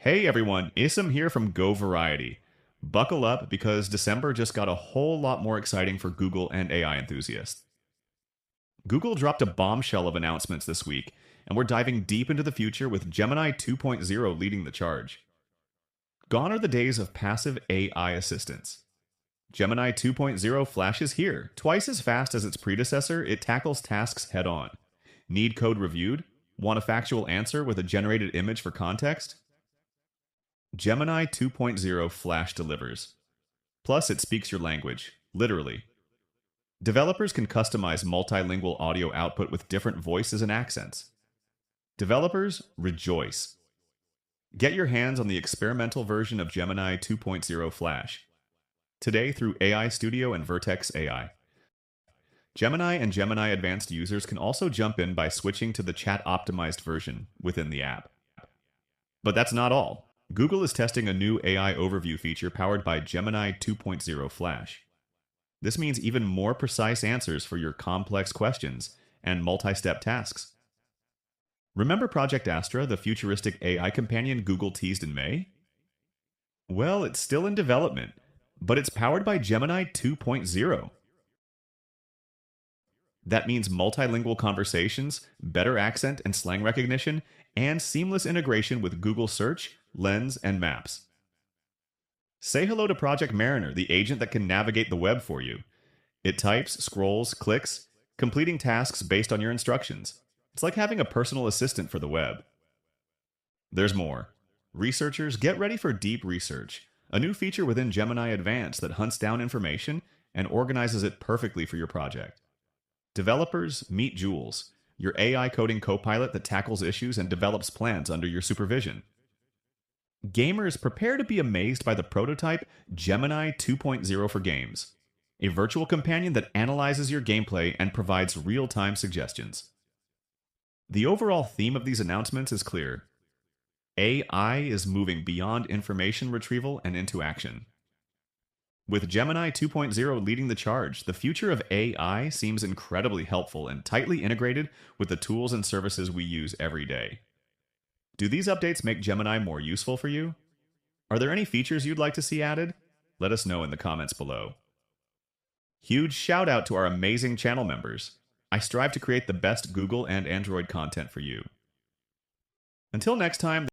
Hey everyone, Isam here from Go Variety. Buckle up because December just got a whole lot more exciting for Google and AI enthusiasts. Google dropped a bombshell of announcements this week, and we're diving deep into the future with Gemini 2.0 leading the charge. Gone are the days of passive AI assistants. Gemini 2.0 flashes here. Twice as fast as its predecessor, it tackles tasks head on. Need code reviewed? Want a factual answer with a generated image for context? Gemini 2.0 Flash delivers. Plus, it speaks your language, literally. Developers can customize multilingual audio output with different voices and accents. Developers, rejoice. Get your hands on the experimental version of Gemini 2.0 Flash. Today through AI Studio and Vertex AI. Gemini and Gemini Advanced users can also jump in by switching to the chat-optimized version within the app. But that's not all. Google is testing a new AI overview feature powered by Gemini 2.0 Flash. This means even more precise answers for your complex questions and multi-step tasks. Remember Project Astra, the futuristic AI companion Google teased in May? Well, it's still in development, but it's powered by Gemini 2.0. That means multilingual conversations, better accent and slang recognition, and seamless integration with Google Search, Lens, and Maps. Say hello to Project Mariner, the agent that can navigate the web for you. It types, scrolls, clicks, completing tasks based on your instructions. It's like having a personal assistant for the web. There's more. Researchers, get ready for deep research, a new feature within Gemini Advanced that hunts down information and organizes it perfectly for your project. Developers, meet Jules, your AI coding copilot that tackles issues and develops plans under your supervision. Gamers, prepare to be amazed by the prototype Gemini 2.0 for games, a virtual companion that analyzes your gameplay and provides real-time suggestions. The overall theme of these announcements is clear. AI is moving beyond information retrieval and into action. With Gemini 2.0 leading the charge, the future of AI seems incredibly helpful and tightly integrated with the tools and services we use every day. Do these updates make Gemini more useful for you? Are there any features you'd like to see added? Let us know in the comments below. Huge shout out to our amazing channel members. I strive to create the best Google and Android content for you. Until next time,